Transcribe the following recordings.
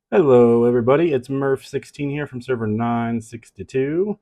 Hello, everybody. It's Murph16 here from server 962.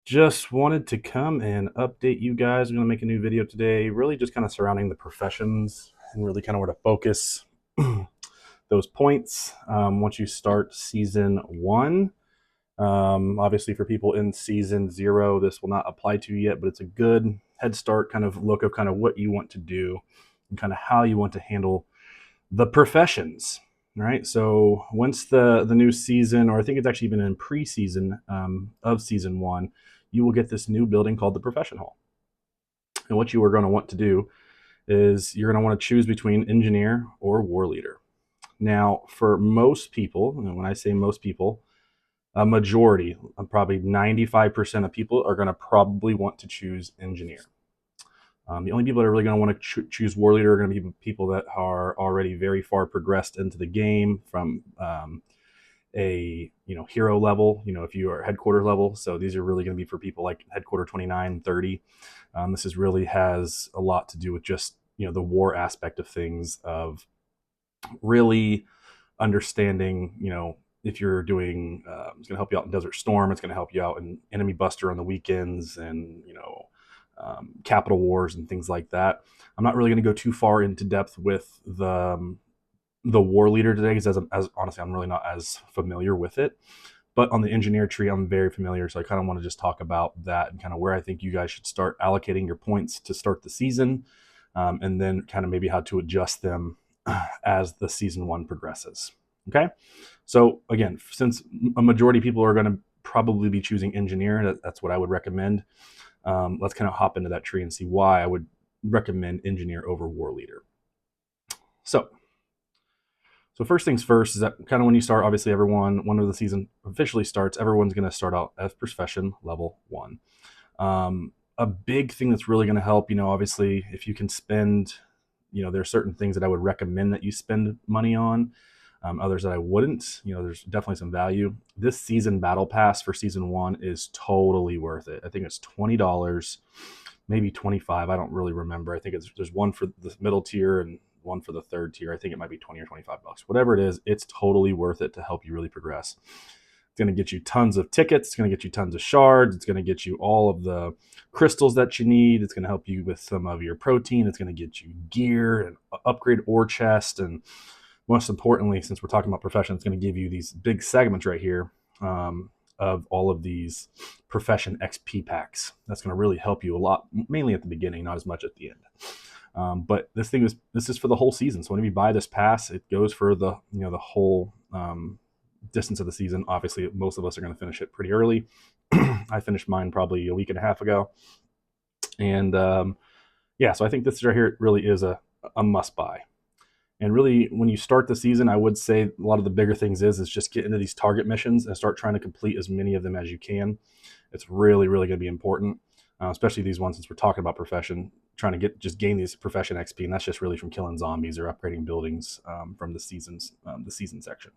Just wanted to come and update you guys. I'm going to make a new video today, really just kind of surrounding the professions and really kind of where to focus those points once you start season one. Obviously, for people in season zero, this will not apply to you yet, but it's a good head start kind of look of kind of what you want to do and kind of how you want to handle the professions. Right. So once the new season, or I think it's actually been in preseason of season one, you will get this new building called the Profession Hall. And what you are going to want to do is you're going to want to choose between engineer or war leader. Now, for most people, and when I say most people, a majority, probably 95% of people are going to probably want to choose engineer. The only people that are really going to want to choose war leader are going to be people that are already very far progressed into the game from a hero level. If you are headquarters level, so these are really going to be for people like headquarter 29, 30. This is really has a lot to do with just the war aspect of things, of really understanding if you're doing it's going to help you out in Desert Storm, it's going to help you out in Enemy Buster on the weekends, and Capital Wars and things like that. I'm not really going to go too far into depth with the war leader today, because as honestly, I'm really not as familiar with it. But on the engineer tree, I'm very familiar, so I kind of want to just talk about that and kind of where I think you guys should start allocating your points to start the season, and then kind of maybe how to adjust them as the season one progresses. Okay, so again, since a majority of people are going to probably be choosing engineer, that's what I would recommend. Let's kind of hop into that tree and see why I would recommend engineer over war leader. So, first things first is that kind of when you start, obviously everyone, when the season officially starts, everyone's going to start out as profession level one. A big thing that's really going to help, obviously, if you can spend, there are certain things that I would recommend that you spend money on. Others that I wouldn't. There's definitely some value. This season battle pass for season one is totally worth it. I think it's $20, maybe 25. I don't really remember. I think there's one for the middle tier and one for the third tier. I think it might be 20 or $25. Whatever it is, it's totally worth it to help you really progress. It's going to get you tons of tickets. It's going to get you tons of shards. It's going to get you all of the crystals that you need. It's going to help you with some of your protein. It's going to get you gear and upgrade ore chest. And most importantly, since we're talking about profession, it's going to give you these big segments right here, of all of these profession XP packs. That's going to really help you a lot, mainly at the beginning, not as much at the end. But this is for the whole season. So when you buy this pass, it goes for the whole distance of the season. Obviously, most of us are going to finish it pretty early. I finished mine probably a week and a half ago, and yeah, so I think this right here really is a must buy. And really, when you start the season, I would say a lot of the bigger things is just get into these target missions and start trying to complete as many of them as you can. It's really, really going to be important, especially these ones, since we're talking about profession, trying to gain these profession XP, and that's just really from killing zombies or upgrading buildings from the season section.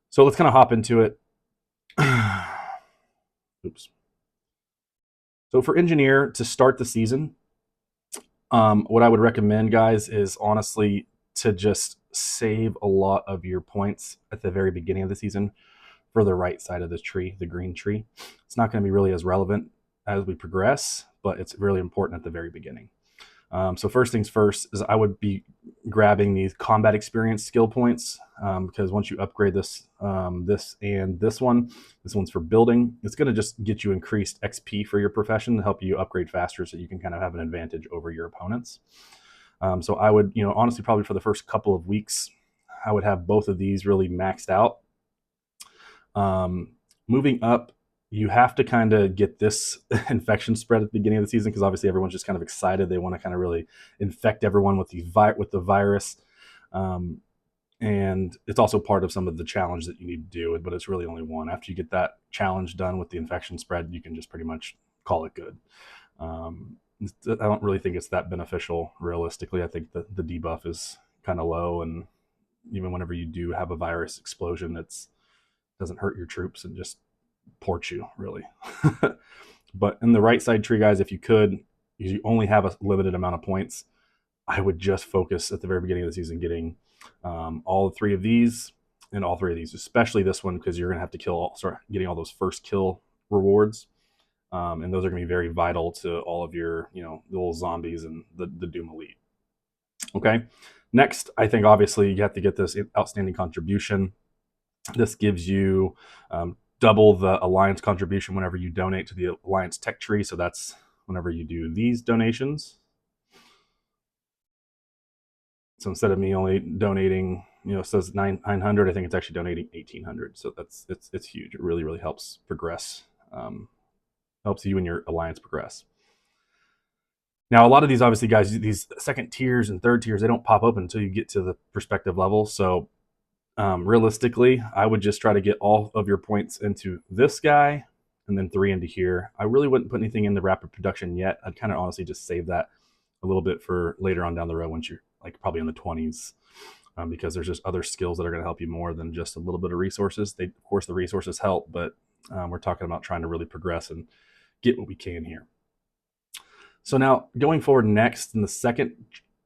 So let's kind of hop into it. Oops. So for engineer to start the season, what I would recommend, guys, is honestly to just save a lot of your points at the very beginning of the season for the right side of the tree, the green tree. It's not going to be really as relevant as we progress, but it's really important at the very beginning. So first things first is I would be grabbing these combat experience skill points, because once you upgrade this and this one's for building. It's going to just get you increased XP for your profession to help you upgrade faster, so you can kind of have an advantage over your opponents. So I would, honestly, probably for the first couple of weeks, I would have both of these really maxed out. Moving up, you have to kind of get this infection spread at the beginning of the season, because obviously everyone's just kind of excited. They want to kind of really infect everyone with the virus. And it's also part of some of the challenge that you need to do, but it's really only one. After you get that challenge done with the infection spread, you can just pretty much call it good. I don't really think it's that beneficial, realistically. I think the debuff is kind of low, and even whenever you do have a virus explosion, it doesn't hurt your troops and just ports you, really. But in the right side tree, guys, if you could, because you only have a limited amount of points, I would just focus at the very beginning of the season getting all three of these. in all three of these, especially this one, because you're going to have to start getting all those first kill rewards. And those are going to be very vital to all of your, little zombies and the Doom Elite. Okay. Next, I think obviously you have to get this outstanding contribution. This gives you double the Alliance contribution whenever you donate to the Alliance tech tree. So that's whenever you do these donations. So instead of me only donating, it says 900, I think it's actually donating 1,800. So it's huge. It really, really helps progress, helps you and your Alliance progress. Now, a lot of these, obviously, guys, these second tiers and third tiers, they don't pop open until you get to the perspective level. So realistically, I would just try to get all of your points into this guy and then 3 into here. I really wouldn't put anything into rapid production yet. I'd kind of honestly just save that a little bit for later on down the road once you're like probably in the 20s, because there's just other skills that are going to help you more than just a little bit of resources. Of course, the resources help, but we're talking about trying to really progress and get what we can here. So now going forward next in the second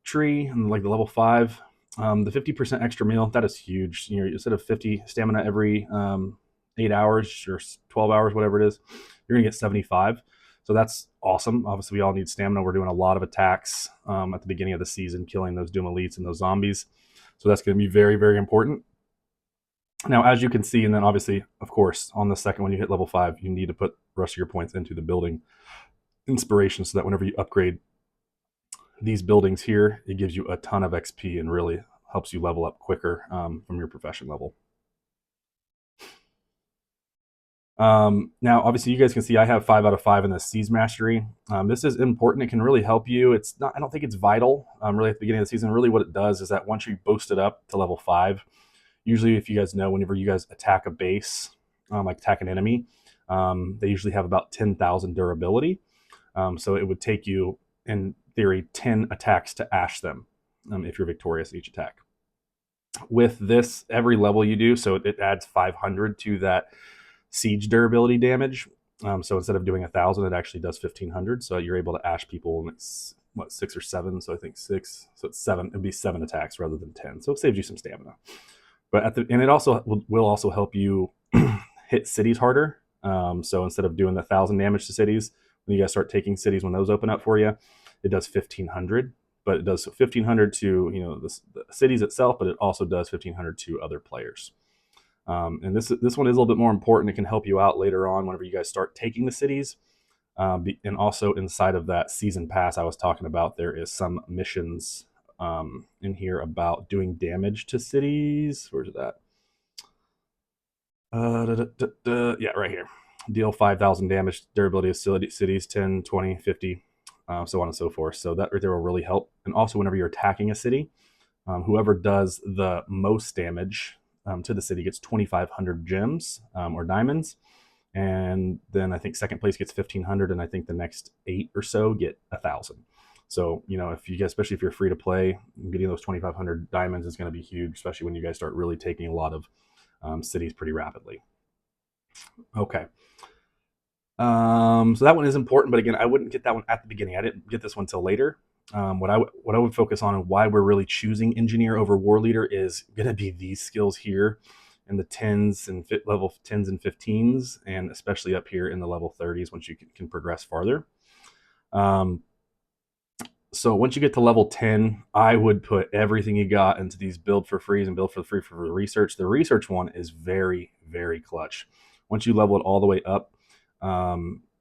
tree, and like the level 5, the 50% extra meal, that is huge. Instead of 50 stamina every 8 hours or 12 hours, whatever it is, you're gonna get 75. So that's awesome. Obviously, we all need stamina. We're doing a lot of attacks at the beginning of the season, killing those Doom Elites and those zombies. So that's going to be very, very important. Now, as you can see, and then obviously, of course, on the second when you hit level 5, you need to put the rest of your points into the building inspiration, so that whenever you upgrade these buildings here, it gives you a ton of XP and really helps you level up quicker from your profession level. Now, obviously, you guys can see I have 5 out of 5 in the Siege Mastery. This is important. It can really help you. It's not. I don't think it's vital. Really, at the beginning of the season, really what it does is that once you boost it up to level 5, usually, if you guys know, whenever you guys attack a base, like attack an enemy, they usually have about 10,000 durability. So it would take you, in theory, 10 attacks to ash them if you're victorious each attack. With this, every level you do, so it adds 500 to that siege durability damage. So instead of doing 1,000, it actually does 1,500. So you're able to ash people, and it's 6 or 7. So I think 6. So it's 7. It'd be 7 attacks rather than 10. So it saves you some stamina. But and it also will also help you hit cities harder. So instead of doing the 1,000 damage to cities, when you guys start taking cities, when those open up for you, it does 1,500. But it does 1,500 to the cities itself, but it also does 1,500 to other players. And this one is a little bit more important. It can help you out later on whenever you guys start taking the cities. And also inside of that season pass I was talking about, there is some missions in here about doing damage to cities. Where's that? Yeah, right here. Deal 5,000 damage, durability of cities, 10, 20, 50, so on and so forth. So that right there will really help. And also whenever you're attacking a city, whoever does the most damage to the city gets 2,500 gems or diamonds. And then I think second place gets 1,500, and I think the next 8 or so get 1,000. So, if you guys, especially if you're free to play, getting those 2,500 diamonds is going to be huge, especially when you guys start really taking a lot of cities pretty rapidly. Okay. So that one is important, but again, I wouldn't get that one at the beginning. I didn't get this one till later. What I would focus on, and why we're really choosing engineer over war leader, is going to be these skills here in the 10s and level 10s and 15s, and especially up here in the level 30s once you can progress farther. So once you get to level 10, I would put everything you got into these build for frees and build for free for the research. The research one is very, very clutch. Once you level it all the way up,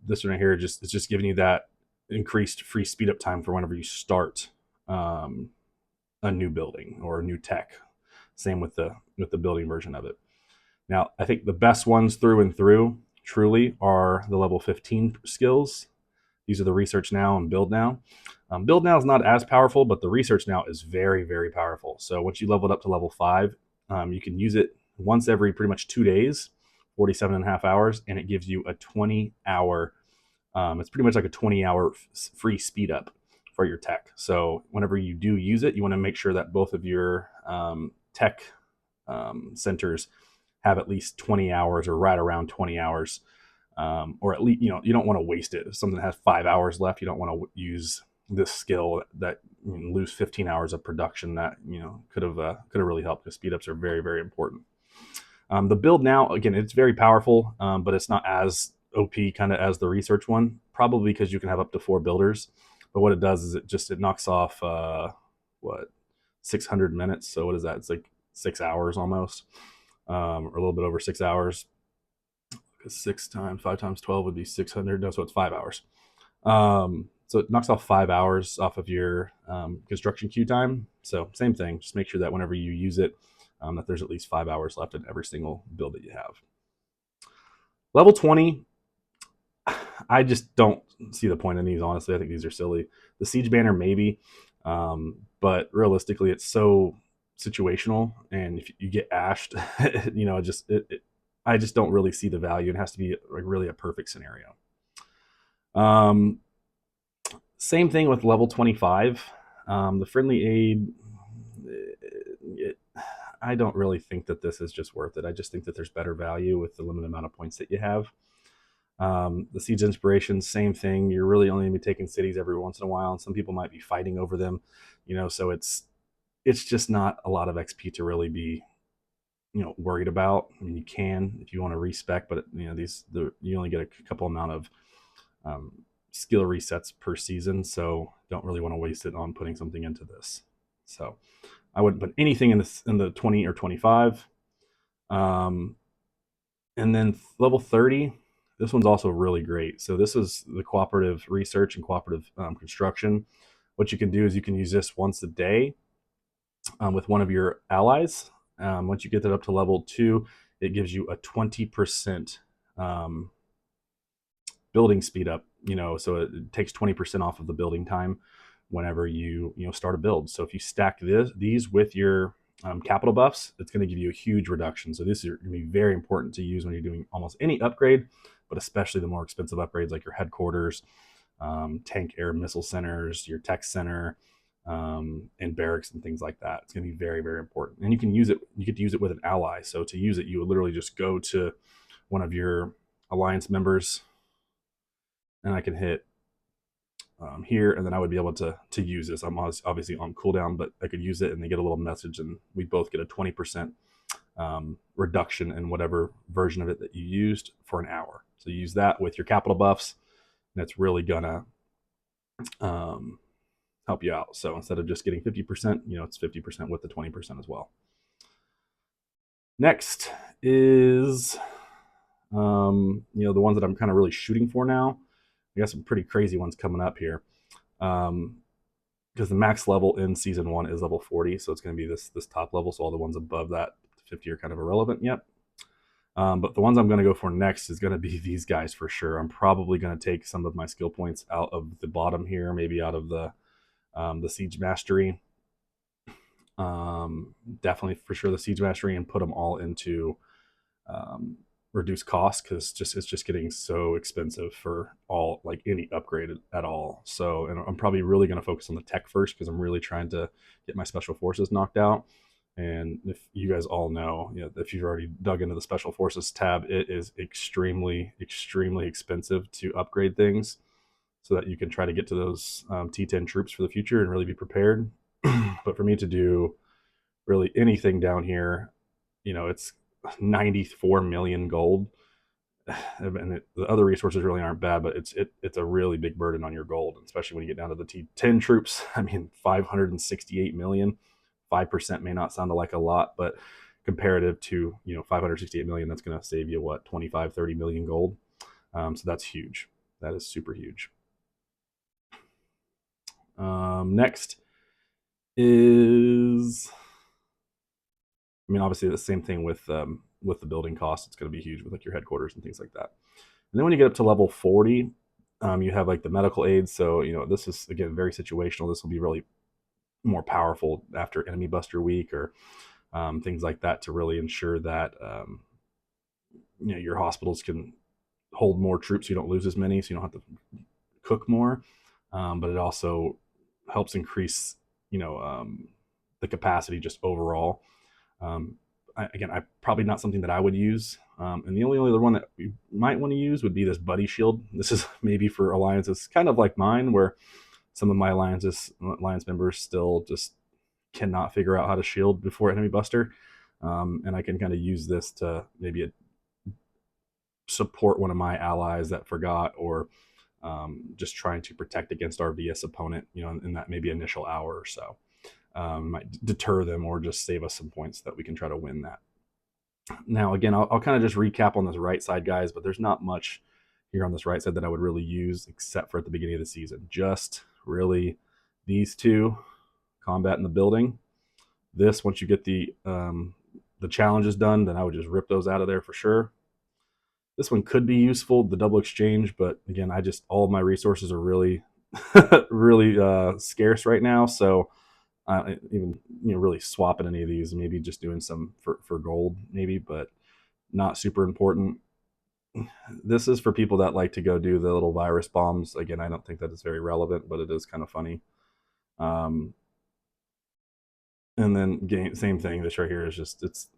this one right here is just giving you that increased free speed up time for whenever you start a new building or a new tech. Same with the building version of it. Now, I think the best ones through and through truly are the level 15 skills. These are the research now and build now. Build now is not as powerful, but the research now is very, very powerful. So once you level it up to level 5, you can use it once every pretty much 2 days, 47 and a half hours, and it gives you a 20-hour, it's pretty much like a 20-hour free speed up for your tech. So whenever you do use it, you want to make sure that both of your tech centers have at least 20 hours or right around 20 hours. Or at least, you don't want to waste it. If something has 5 hours left, you don't want to use this skill that lose 15 hours of production that could have really helped, because speed ups are very, very important. The build now, again, it's very powerful, but it's not as OP kind of as the research one, probably because you can have up to 4 builders. But what it does is it knocks off what 600 minutes. So what is that? It's like 6 hours almost, or a little bit over 6 hours. Because 6 times 5 times 12 would be 600. No, so it's 5 hours. So it knocks off 5 hours off of your construction queue time. So same thing. Just make sure that whenever you use it, that there's at least 5 hours left in every single build that you have. Level 20, I just don't see the point in these, honestly. I think these are silly. The Siege Banner, maybe. But realistically, it's so situational. And if you get ashed, I just don't really see the value. It has to be like really a perfect scenario. Same thing with level 25. The friendly aid, I don't really think that this is just worth it. I just think that there's better value with the limited amount of points that you have. The Siege Inspiration, same thing. You're really only going to be taking cities every once in a while, and some people might be fighting over them, so it's just not a lot of XP to really be worried about. I mean, you can if you want to respec, but you only get a couple amount of skill resets per season, so don't really want to waste it on putting something into this. So I wouldn't put anything in the 20 or 25. And then level 30, this one's also really great. So this is the cooperative research and cooperative construction. What you can do is you can use this once a day with one of your allies. Once you get that up to level 2, it gives you a 20% building speed up. So it takes 20% off of the building time whenever you start a build. So if you stack these with your capital buffs, it's going to give you a huge reduction. So this is going to be very important to use when you're doing almost any upgrade, but especially the more expensive upgrades like your headquarters, tank air missile centers, your tech center, and barracks and things like that. It's going to be very, very important. And you can use it. You get to use it with an ally. So to use it, you would literally just go to one of your alliance members, and I can hit here, and then I would be able to use this. I'm obviously on cooldown, but I could use it, and they get a little message, and we both get a 20% reduction in whatever version of it that you used for an hour. So you use that with your capital buffs, and it's really gonna help you out. So instead of just getting 50%, it's 50% with the 20% as well. Next is the ones that I'm kind of really shooting for now. I got some pretty crazy ones coming up here. Because the max level in season 1 is level 40, so it's going to be this top level. So all the ones above that 50 are kind of irrelevant yet. But the ones I'm going to go for next is going to be these guys for sure. I'm probably going to take some of my skill points out of the bottom here, maybe out of the Siege Mastery. Definitely for sure the Siege Mastery, and put them all into reduce cost, because it's just getting so expensive for any upgrade at all. So, and I'm probably really going to focus on the tech first, because I'm really trying to get my special forces knocked out. And if you guys all know, if you've already dug into the special forces tab, it is extremely expensive to upgrade things, so that you can try to get to those T10 troops for the future and really be prepared. But for me to do really anything down here, it's 94 million gold, and the other resources really aren't bad, but it's a really big burden on your gold, especially when you get down to the T10 troops. I mean, 568 million, 5% may not sound like a lot, but comparative to 568 million, that's going to save you what, 25-30 million gold. So that's huge. That is super huge. Next is, obviously the same thing with the building cost. It's going to be huge with your headquarters and things like that. And then when you get up to level 40, you have the medical aids. So this is again very situational. This will be really more powerful after enemy buster week or things like that, to really ensure that your hospitals can hold more troops, so you don't lose as many, so you don't have to cook more. But it also helps increase the capacity just overall. I probably not something that I would use. And the only other one that you might want to use would be this buddy shield. This is maybe for alliances kind of like mine, where some of my alliance members still just cannot figure out how to shield before enemy buster. And I can kind of use this to maybe support one of my allies that forgot, or just trying to protect against our VS opponent, in that maybe initial hour or so. Might deter them or just save us some points that we can try to win that. Now, again, I'll kind of just recap on this right side, guys, but there's not much here on this right side that I would really use except for at the beginning of the season. Just really these two, combat in the building. This, once you get the challenges done, then I would just rip those out of there for sure. This one could be useful, the double exchange, but again, all of my resources are really, really scarce right now. So even really swapping any of these, maybe just doing some for gold, maybe, but not super important. This is for people that like to go do the little virus bombs. Again, I don't think that is very relevant, but it is kind of funny. And then same thing. This right here is just it's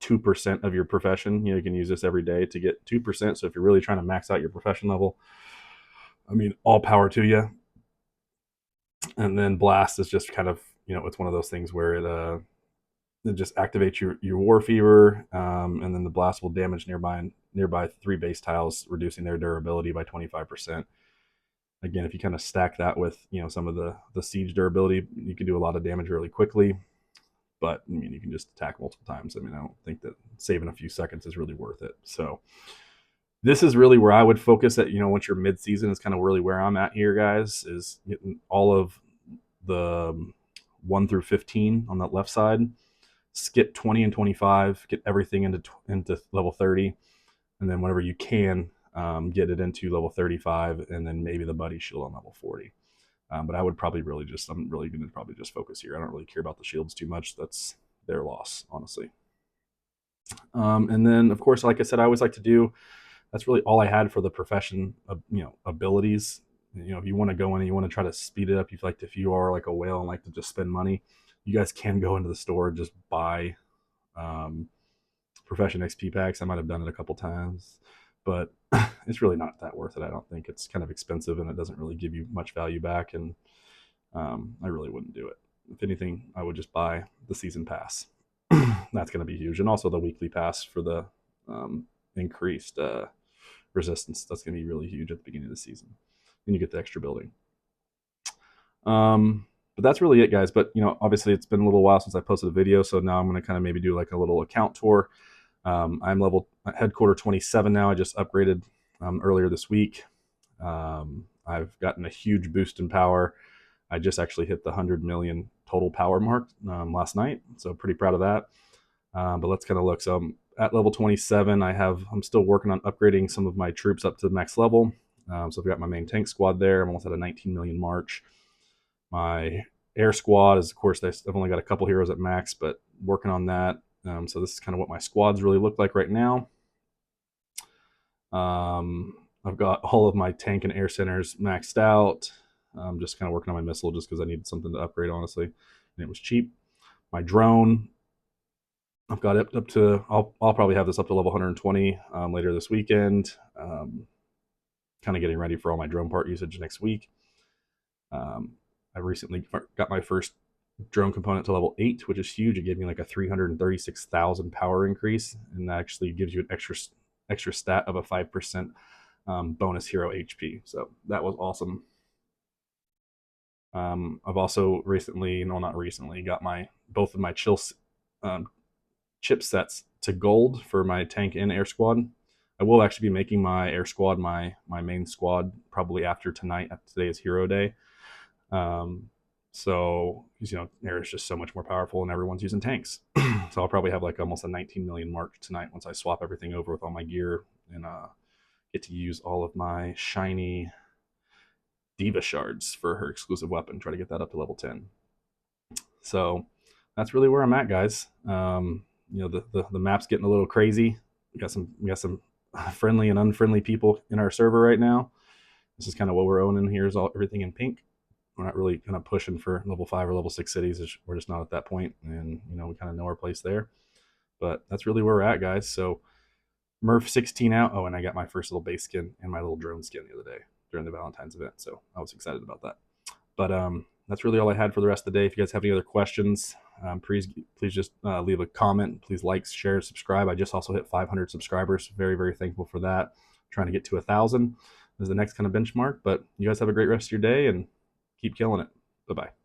2% of your profession. You can use this every day to get 2%. So if you're really trying to max out your profession level, I mean, all power to you. And then blast is just kind of, it's one of those things where it just activates your war fever, and then the blast will damage nearby 3 base tiles, reducing their durability by 25%. Again, if you kind of stack that with some of the siege durability, you can do a lot of damage really quickly. But I mean, you can just attack multiple times. I mean, I don't think that saving a few seconds is really worth it. So this is really where I would focus at. Once you're mid-season, is kind of really where I'm at here, guys. Is getting all of the 1 through 15 on that left side. Skip 20 and 25. Get everything into level 30, and then whenever you can, get it into level 35, and then maybe the buddy shield on level 40. But I'm really going to probably just focus here. I don't really care about the shields too much. That's their loss, honestly. And then, of course, like I said, I always like to do, that's really all I had for the profession of, abilities. If you want to go in and you want to try to speed it up, if you are like a whale and like to just spend money, you guys can go into the store and just buy profession XP packs. I might have done it a couple times, but it's really not that worth it. I don't think. It's kind of expensive and it doesn't really give you much value back, and I really wouldn't do it. If anything, I would just buy the season pass. That's going to be huge, and also the weekly pass for the increased resistance. That's going to be really huge at the beginning of the season, and you get the extra building. But that's really it, guys. But obviously, it's been a little while since I posted a video, so now I'm going to kind of maybe do like a little account tour. I'm level headquarter 27 now. I just upgraded earlier this week. I've gotten a huge boost in power. I just actually hit the 100 million total power mark last night, so pretty proud of that. But let's kind of look. So I'm at level 27. I'm still working on upgrading some of my troops up to the next level. So I've got my main tank squad there. I'm almost at a 19 million march. My air squad is, of course, I've only got a couple heroes at max, but working on that. So this is kind of what my squads really look like right now. I've got all of my tank and air centers maxed out. I'm just kind of working on my missile just because I needed something to upgrade, honestly, and it was cheap. My drone, I've got it up to, I'll probably have this up to level 120 later this weekend. Kind of getting ready for all my drone part usage next week. I recently got my first drone component to level 8, which is huge. It gave me like a 336,000 power increase, and that actually gives you an extra stat of a 5% bonus hero HP. So that was awesome. I've also got both of my chipsets to gold for my tank and air squad. I will actually be making my air squad my main squad probably after tonight. Today is hero day. So air is just so much more powerful, and everyone's using tanks. So I'll probably have like almost a 19 million mark tonight once I swap everything over with all my gear and get to use all of my shiny Diva shards for her exclusive weapon. Try to get that up to level 10. So that's really where I'm at, guys. The map's getting a little crazy. We got some friendly and unfriendly people in our server right now. This is kind of what we're owning here, is everything in pink. We're not really kind of pushing for level 5 or level 6 cities. We're just not at that point, and we kind of know our place there. But that's really where we're at, guys. So Murph 16 out. Oh, and I got my first little base skin and my little drone skin the other day during the Valentine's event, so I was excited about that. But that's really all I had for the rest of the day. If you guys have any other questions, please just leave a comment. Please like, share, subscribe. I just also hit 500 subscribers. Very, very thankful for that. Trying to get to 1,000 is the next kind of benchmark. But you guys have a great rest of your day and keep killing it. Bye-bye.